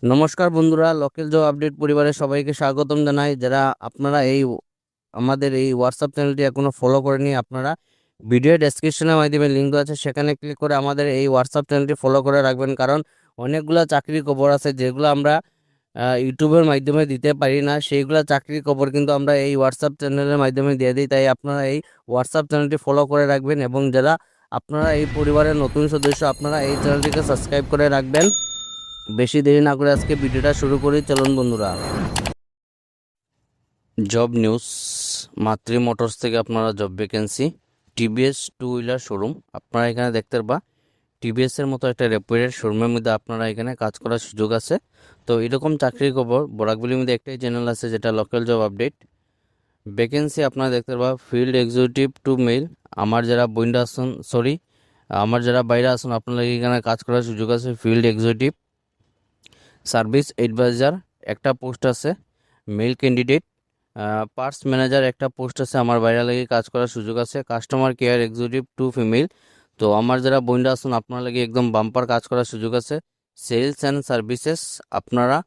নমস্কার বন্ধুরা, local job update পরিবারের সবাইকে স্বাগতম জানাই। যারা আপনারা আমাদের এই হোয়াটসঅ্যাপ চ্যানেলটি এখনো ফলো করেনি, আপনারা ভিডিও ডেসক্রিপশনের মাধ্যমে লিঙ্ক দেওয়া আছে, সেখানে ক্লিক করে আমাদের এই হোয়াটসঅ্যাপ চ্যানেলটি ফলো করে রাখবেন। কারণ অনেকগুলো চাকরির খবর আছে যেগুলো আমরা ইউটিউবের মাধ্যমে দিতে পারি না, সেইগুলো চাকরির খবর কিন্তু আমরা এই হোয়াটসঅ্যাপ চ্যানেলের মাধ্যমে দিয়ে দিই। তাই আপনারা এই হোয়াটসঅ্যাপ চ্যানেলটি ফলো করে রাখবেন, এবং যারা আপনারা এই পরিবারের নতুন সদস্য, আপনারা এই চ্যানেলটিকে সাবস্ক্রাইব করে রাখবেন। বেশি দেরি না করে আজকে ভিডিওটা শুরু করি, চলুন বন্ধুরা। জব নিউজ, মাতৃ মোটরস থেকে আপনারা job vacancy TVS two wheeler showroom আপনারা এখানে দেখতে পারবা। টিভিএস এর মতো একটা রেপুটেড শোরুমের মধ্যে আপনারা এখানে কাজ করার সুযোগ আছে। তো এরকম চাকরির খবর বরাকবিলির মধ্যে একটাই চ্যানেল আছে, যেটা লোকাল জব আপডেট। ভ্যাকেন্সি আপনারা দেখতে পারবা ফিল্ড এক্সিকিউটিভ টু মেল। আমার যারা বইন্ডা আসুন, সরি, আমার যারা বাইরে আসুন, আপনারা এখানে কাজ করার সুযোগ আছে। ফিল্ড এক্সিকিউটিভ সার্ভিস অ্যাডভাইজার একটা পোস্ট আছে, মেল ক্যান্ডিডেট। পার্টস ম্যানেজার একটা পোস্ট আছে, আমার বাইরে লাগে কাজ করার সুযোগ আছে। Customer care executive two female. তো আমার যারা বইন্ডা আসুন, আপনার লাগে একদম বাম্পার কাজ করার সুযোগ আছে। সেলস অ্যান্ড সার্ভিসেস, আপনারা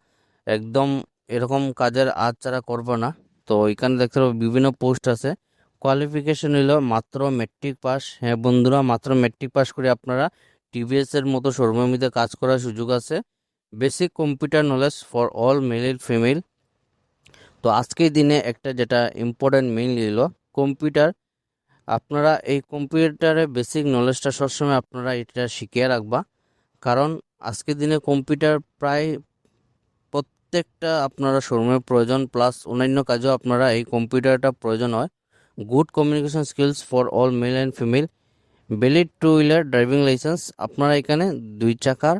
একদম এরকম কাজের আজ ছাড়া করবো না। তো এখানে দেখতে পাবো বিভিন্ন পোস্ট আছে। কোয়ালিফিকেশন হলো মাত্র মেট্রিক পাস। হ্যাঁ বন্ধুরা, মাত্র মেট্রিক পাস করে আপনারা টিভিএস এর মতো শোরুমের মধ্যে কাজ করার সুযোগ আছে। Basic computer knowledge for all male and female. তো আজকের দিনে একটা যেটা ইম্পর্টেন্ট মেইন হলো কম্পিউটার। আপনারা এই কম্পিউটারের বেসিক নলেজটা সবসময় আপনারা এটা শিখিয়ে রাখবা। কারণ আজকের দিনে কম্পিউটার প্রায় প্রত্যেকটা আপনারা শোরুমের প্রয়োজন, প্লাস অন্যান্য কাজেও আপনারা এই কম্পিউটারটা প্রয়োজন হয়। Good communication skills for all male and female. Valid two wheeler driving licence. আপনারা এখানে দুই চাকার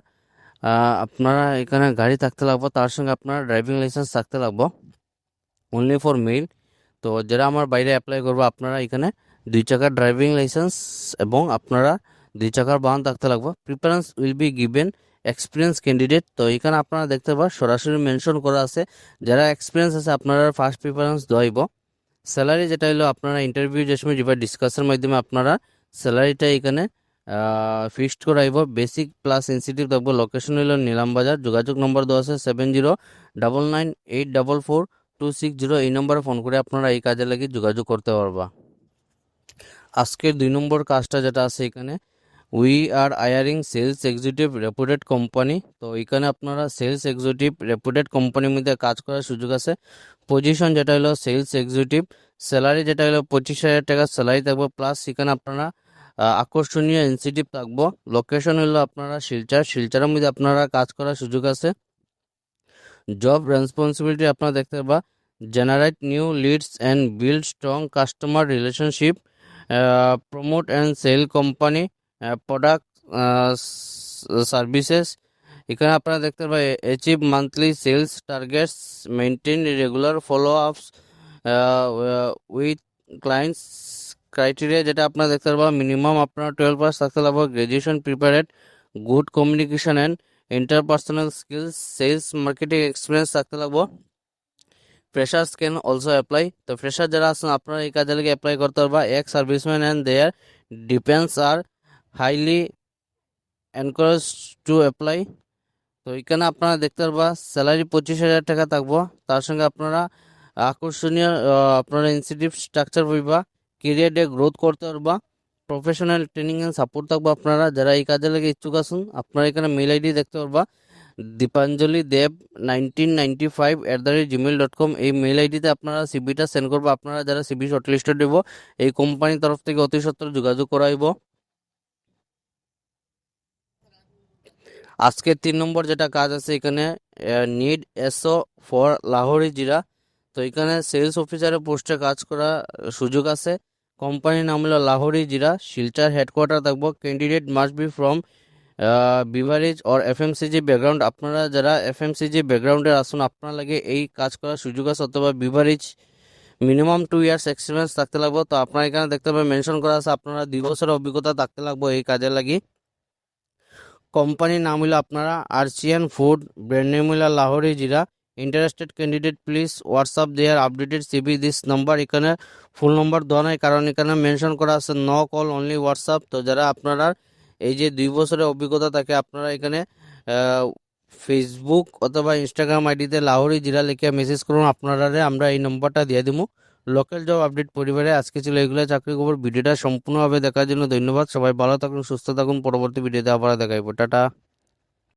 আপনারা এখানে গাড়ি থাকতে লাগবো, তার সঙ্গে আপনার ড্রাইভিং লাইসেন্স থাকতে লাগবো। Only for mail. তো যারা আমার বাইরে অ্যাপ্লাই করবো, আপনারা এখানে দুই চাকার ড্রাইভিং লাইসেন্স এবং আপনারা দুই চাকার বাহন থাকতে লাগবো। Preference will be given experience candidate. তো এখানে আপনারা দেখতে পাবেন সরাসরি মেনশন করা আছে, যারা এক্সপিরিয়েন্স আছে আপনারা ফার্স্ট প্রিফারেন্স দেওয়াইব। স্যালারি যেটা হলো আপনারা ইন্টারভিউ যে সময় যেভাবে ডিসকাসের মাধ্যমে আপনারা স্যালারিটা এখানে ফিক্সড করাইব। বেসিক প্লাস ইনসেন্টিভ থাকবো। লোকেশন হলো নিলামবাজার। যোগাযোগ নম্বর দেওয়া আছে 7099844426। এই নম্বরে ফোন করে আপনারা এই কাজে লাগি যোগাযোগ করতে পারবা। আজকের 2 নম্বর কাজটা যেটা আছে এখানে, we are hiring sales executive reputed company. তো এখানে আপনারা সেলস এক্সিকিউটিভ রেপুটেড কোম্পানির মধ্যে কাজ করার সুযোগ আছে। পজিশন যেটা হলো সেলস এক্সিকিউটিভ। স্যালারি যেটা হলো 25,000 টাকা স্যালারি থাকবে, প্লাস এখানে আপনারা আকর্ষণীয় ইনসেন্টিভ থাকবো। লোকেশন হলো আপনারা শিলচরের মধ্যে আপনারা কাজ করার সুযোগ আছে। জব রেসপন্সিবিলিটি আপনারা দেখতে পাবা generate new leads and build strong customer relationship, promote and sell company product services. এখানে আপনারা দেখতে পাবেন achieve monthly sales targets, maintain regular follow ups with clients criteria. যেটা আপনারা দেখতে পাবেন মিনিমাম আপনারা 12 পাস থাকতে লাগবে, graduation preferred, good communication and interpersonal skills, sales marketing experience থাকতে লাগবো। Freshers can also apply. তো ফ্রেশার যারা আছেন আপনারা এই কাজে লেগে অ্যাপ্লাই করতে পারবা। Ex serviceman and their dependents are highly encourage to apply. তো এখানে আপনারা দেখতে পারবা স্যালারি 25,000 টাকা থাকবো, তার সঙ্গে আপনারা আকর্ষণীয় আপনারা ইনসেন্টিভ স্ট্রাকচার পাইবা। কেরিয়ারে গ্রোথ করতে পারবা। প্রফেশনাল ট্রেনিং এন্ড সাপোর্ট থাকবে। আপনারা যারা এই কাজে লেগে ইচ্ছুক আছেন, আপনারা এখানে মেল আইডি দেখতে পারবা দীপাঞ্জলি দেব 1995@gmail.com। এই মেল আইডিতে আপনারা সিবিটা সেন্ড করবো। আপনারা যারা সিবি শর্টলিস্টেড দেব, এই কোম্পানির তরফ থেকে অতি সত্বর যোগাযোগ করাইব। আজকের 3 নম্বর যেটা কাজ আছে এখানে, নিড এসও ফর লাহোরি জিরা। তো এখানে সেলস অফিসারের পোস্টে কাজ করা সুযোগ আছে। কোম্পানির নাম হলো লাহোরি জিরা, শিলচর হেডকোয়ার্টার থাকবো। Candidate must be from beverage or FMCG background. আপনারা যারা এফএমসিজি ব্যাকগ্রাউন্ডের আসুন, আপনার লাগে এই কাজ করার সুযোগ আছে, অথবা বিভারেজ মিনিমাম 2 ইয়ার্স এক্সপিরিয়েন্স থাকতে লাগবে। তো আপনারা এখানে দেখতে পাবেন মেনশন করা আছে আপনারা 2 বছরের অভিজ্ঞতা থাকতে লাগবে এই কাজে লাগি। কোম্পানির নাম হলো আপনারা আর্চিয়ান ফুড, ব্র্যান্ড নেম হলো Lahori Zeera. Interested candidate please WhatsApp their updated CV this number. এখানে ফুল নম্বর দেওয়া নাই, কারণ এখানে মেনশন করা আছে নো কল অনলি হোয়াটসঅ্যাপ। তো যারা আপনারা এই যে 2 বছরের অভিজ্ঞতা থাকে, আপনারা এখানে ফেসবুক অথবা ইনস্টাগ্রাম আইডিতে লাহোরি জিরা লিখে মেসেজ করুন, আপনারা আমরা এই নম্বরটা দিয়ে দিব। লোকাল জব আপডেট পরিবারে আজকে ছিল এগুলো চাকরি খবর। ভিডিওটা সম্পূর্ণভাবে দেখার জন্য ধন্যবাদ। সবাই ভালো থাকুন, সুস্থ থাকুন। পরবর্তী ভিডিওতে আবার দেখাইব। টাটা।